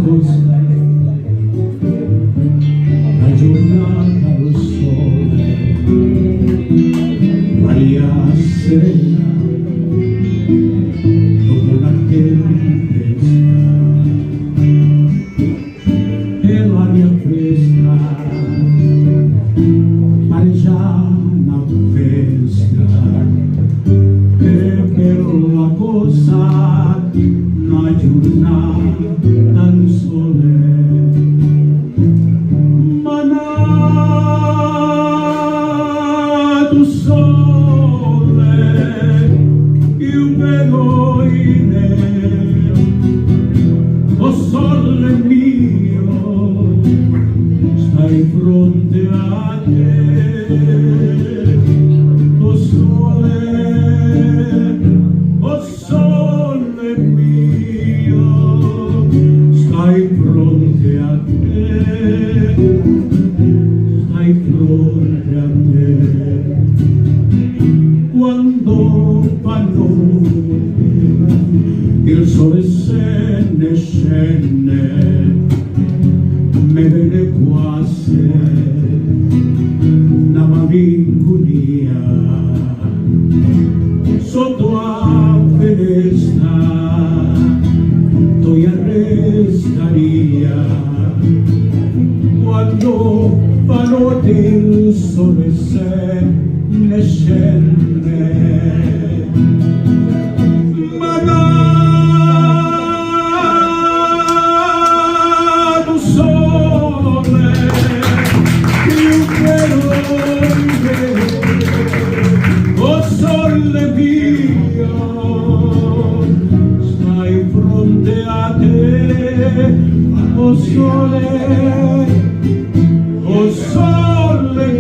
cosa, la giornata al sole, Maria serena, dopo una tempesta, e l'aria fresca, mareggiana fresca, che bella cosa, una giornata al sole, manato sole, io vedo in nero, o sole mio, stai fronte a te, o sole mio, stai fronte a te, stai fronte a te. Quando fa notte, il sole se ne scende, me viene quasi una malinconia sotto a finestra, tu arrestaria. Quando fa notte il sole se ne scende, manato sole, io vedo in te, o sole mio, stai fronte a te, o sole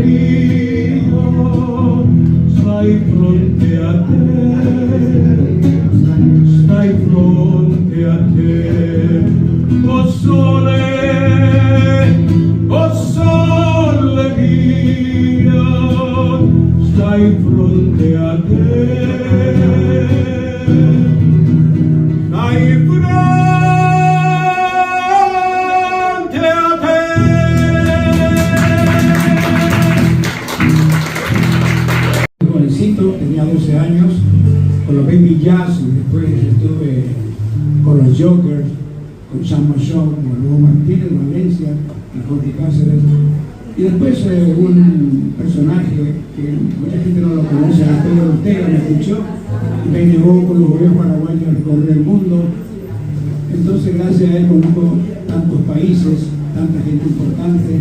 mio, stai fronte a te, stai fronte a te, o sole mio, stai fronte a te, stai fronte a te. Jovencito, tenía 12 años, con los Baby Jazz, y después estuve con los Jokers, con Sam Machón, con Lugo Martínez, Valencia y Jorge Cáceres. Y después un personaje que mucha gente no lo conoce, Antonio Ortega, me escuchó y me llevó con los Boleros Paraguayos a recorrer el mundo. Entonces, gracias a él conozco tantos países, tanta gente importante,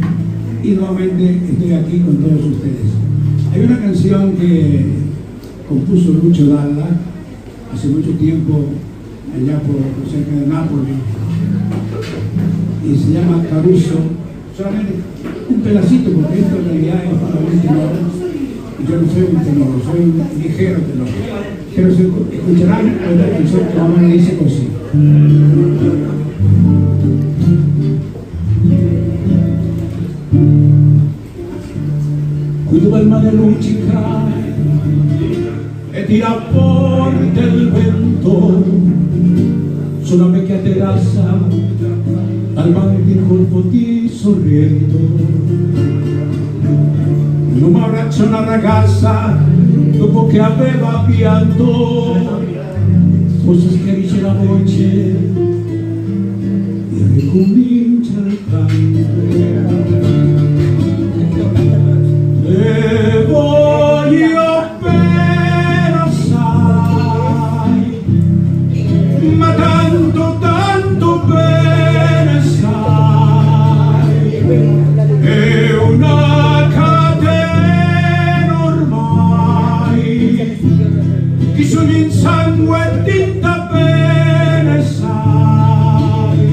y nuevamente estoy aquí con todos ustedes. Hay una canción que compuso Lucho Dalla hace mucho tiempo, allá por cerca de Nápoles, y se llama Caruso. Solamente un pedacito, porque esto en realidad es para un tenor, y yo no soy un tenor, soy un ligero tenor. Pero se escucharán otra canción que más o menos dice así. Cuando el mare luccica e tira forte il vento su una vecchia terrazza al mare di colpo di Sorrento, non mi abbraccia una ragazza dopo che aveva pianto, forse schiarisce la voce e ricomincia il canto. E voglio bene assai, ma tanto, tanto bene sai, è una catena ormai, chi sono in sangue e tinta bene sai,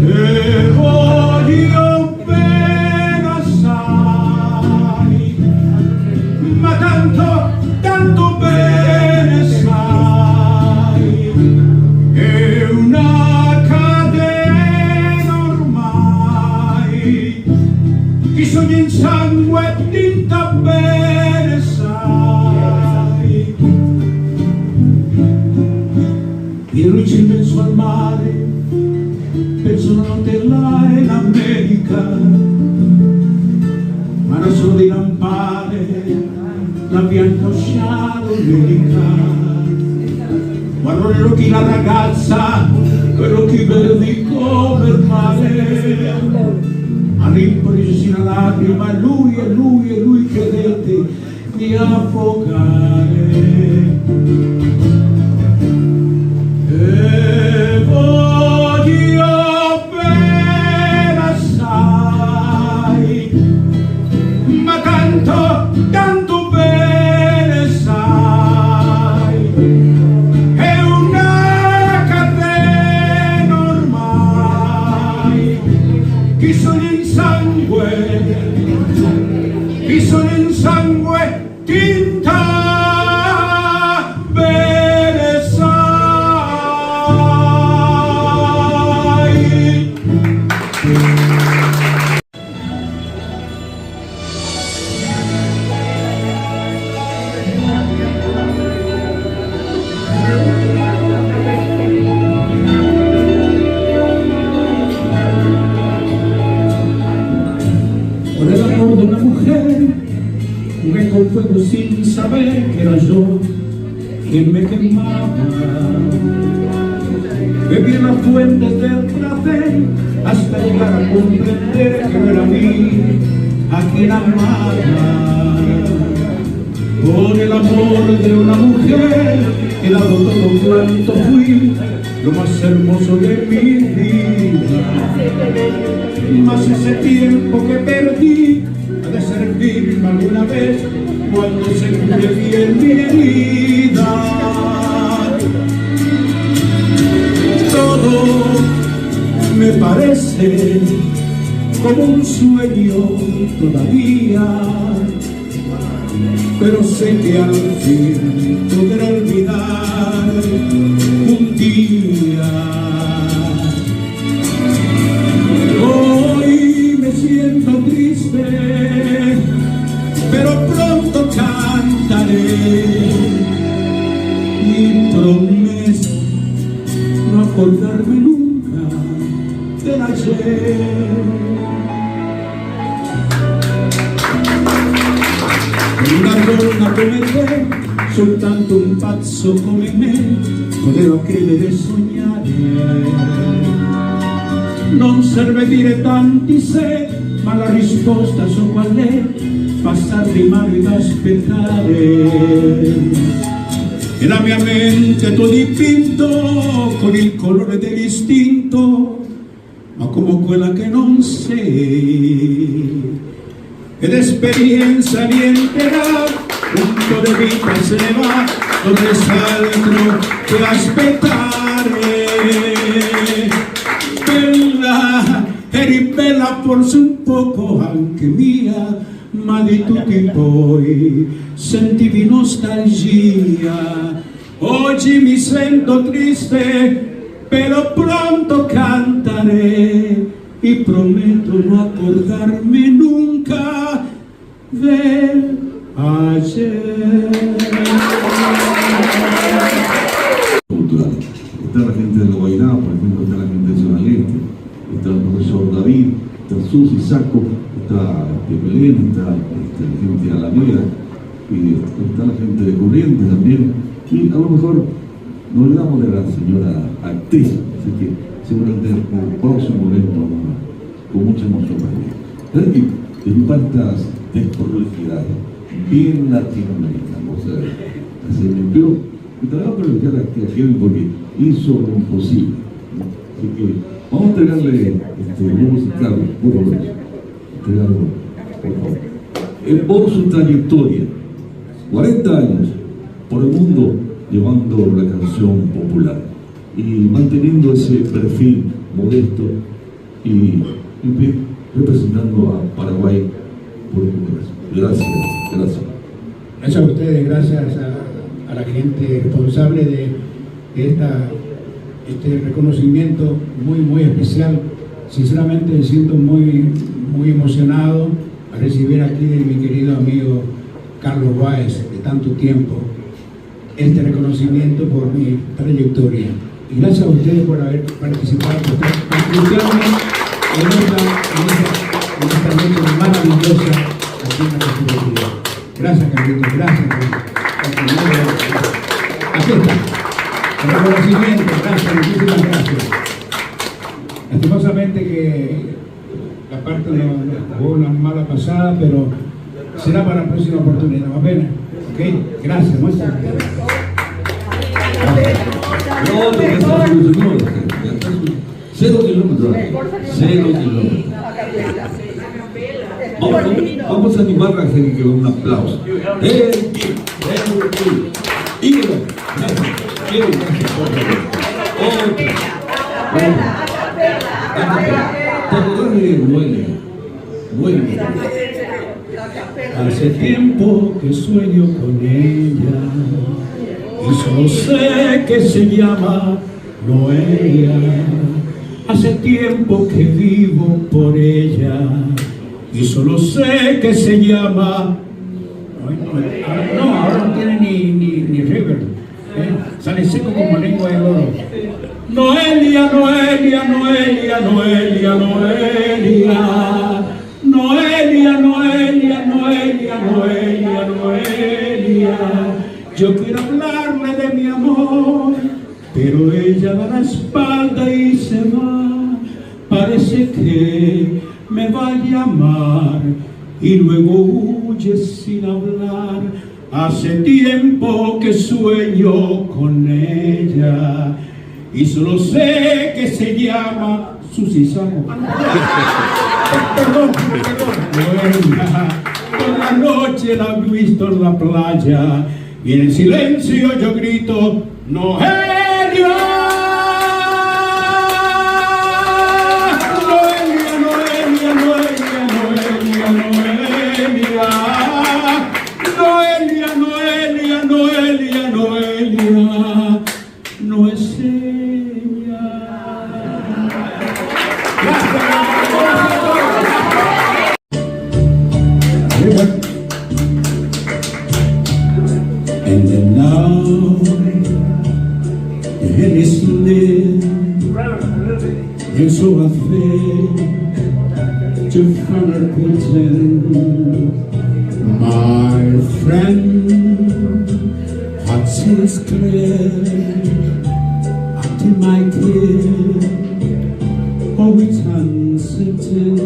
e voglio bene assai, ma tanto, tanto bene sai, è una catena ormai, chi sogna in sangue e tinta bene sai. E luce in mezzo al mare, penso là in America, ma non solo di lampade l'abbiamo lasciato America. Guardo negli occhi la ragazza, quello che vedi come il mare, all'improvviso una lacrima, è lui credete di affogare. E voglio bene assai, ma tanto bene sai, è una catena ormai, chi sono in sangue, tinta bene sai. Por el amor de una mujer, jugué con fuego sin saber que era yo quien me quemaba. Bebí en las fuentes del placer hasta llegar a comprender que no era a mí a quien amaba. Por el amor de una mujer he dado todo cuanto fui, lo más hermoso de mi vida. Mas ese tiempo que perdí ha de servirme alguna vez cuando se cure bien mi herida. Todo me parece como un sueño todavía, pero sé que al fin podré olvidar un día. Hoy me siento triste, pero pronto cantaré y prometo no acordarme nunca del ayer. Una donna come te, soltanto un pazzo come me poteva credere e sognare. Non serve dire tanti se, ma la risposta so qual è, basta rimane ed aspettare. E la mia mente t'ho dipinto con il colore dell'istinto, ma come quella che non sei. Ed esperienza rientrerà, un po' di vita se ne va, non resta altro che aspettare. Bella, eri bella forse un poco anche mia, ma di tutti poi sentivi nostalgia. Oggi mi sento triste, però pronto cantaré y prometo no acordarme nunca de ayer. Cultural. Está la gente de Lobairá, por ejemplo, está la gente de Zona Este, está el profesor David, está Susi Saco, está Belén, está la gente de Alameda, y está la gente de Corrientes también, y a lo mejor nos olvidamos de la señora actriz, así que seguramente en el próximo momento con mucha emoción para ella. ¿Verdad que en tantas desprolijidades, bien latinoamericanos, o sea, se me pero te voy a privilegiar a Kevin porque hizo lo imposible, ¿no? Así que vamos a entregarle vamos a entregarlo, por favor, entregarlo, por favor. Por su trayectoria, 40 años por el mundo llevando la canción popular y manteniendo ese perfil modesto y representando a Paraguay por el Congreso. Gracias. Gracias a ustedes, gracias a la gente responsable de este reconocimiento muy especial. Sinceramente me siento muy emocionado a recibir aquí de mi querido amigo Carlos Báez, de tanto tiempo, este reconocimiento por mi trayectoria. Y gracias a ustedes por haber participado, por estar en esta noche maravillosa aquí en la Constitución. Gracias, Carlitos, gracias por aquí está. El reconocimiento, gracias, muchísimas gracias. Lastimosamente que la parte nos jugó una mala pasada, pero será para la próxima oportunidad, ¿va pena? ¿Ok? Gracias, muchas gracias. No, te está solucionado. 0 kilómetros. 0 kilómetros. Vamos a animar a la gente que un aplauso. Ídolo. Hace tiempo que sueño con ella y solo sé que se llama Noelia. Hace tiempo que vivo por ella y solo sé que se llama... No, ahora no tiene ni river. Sale seco como lengua de oro. Noelia, Noelia, Noelia, Noelia, Noelia. Noelia, Noelia, Noelia, Noelia, Noelia. Yo quiero hablarle de mi amor, pero ella da la espalda y se va. Parece que me va a llamar y luego huye sin hablar. Hace tiempo que sueño con ella y solo sé que se llama Susi Saco. Perdón. Por la noche la he visto en la playa y en el silencio yo grito Noelia. Noelia, Noelia, Noelia, Noelia, Noelia. Noelia, Noelia, Noelia, Noelia. No es ella. And then now the head is lit, and so I feel to find pretend. My friend, heart is clear, after my care, always uncertain.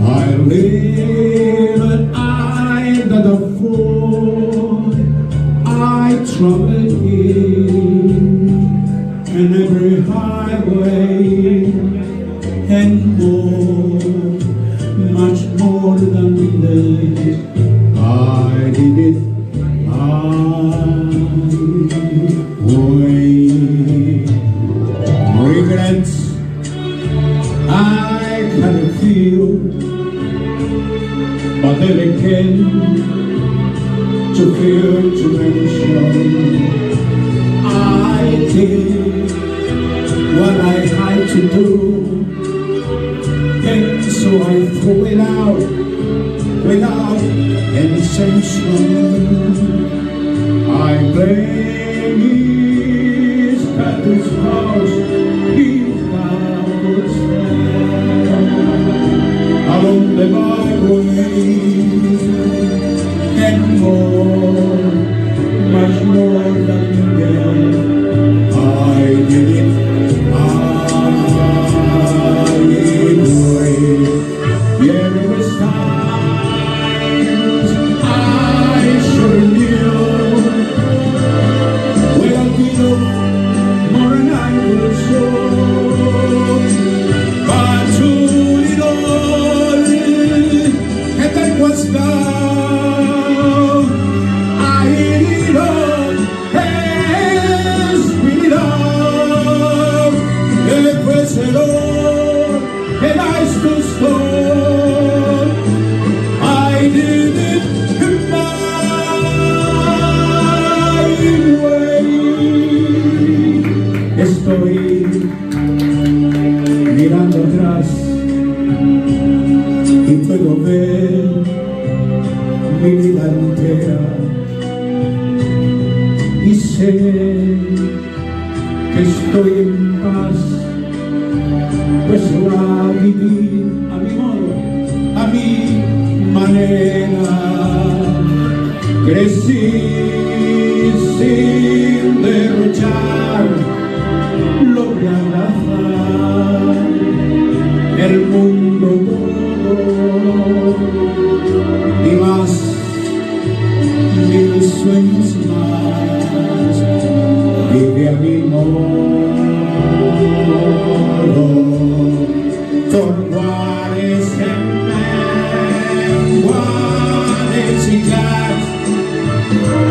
I live and I that afford, I travel in every highway and more, much more than this. I did it my way. Regrets I can feel, but then again, to feel to mention, I did what I had to do, and so I threw it out without any sanction. I blame his status house, he found along the byway, and more, much more than that. I did it my way. Yeah, there was times I sure knew where I could have more than I could show, but through it all, and that was down, I hid it all, and with it all, it was it all, and I stood strong. I did it my way. Estoy mirando atrás y puedo ver mi vida entera y sé que estoy en paz, pues lo manera crecí sin derrochar, logré abrazar el mundo todo y más, 1000 sueños más, vive a mi modo. For what is a man, what is he got?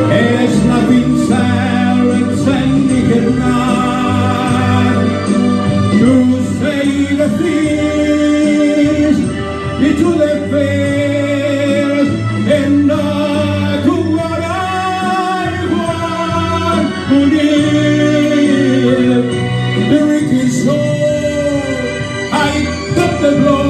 There's nothing silence and he cannot to say the things into their face and not to what I want to live. The wicked soul, I got the blow.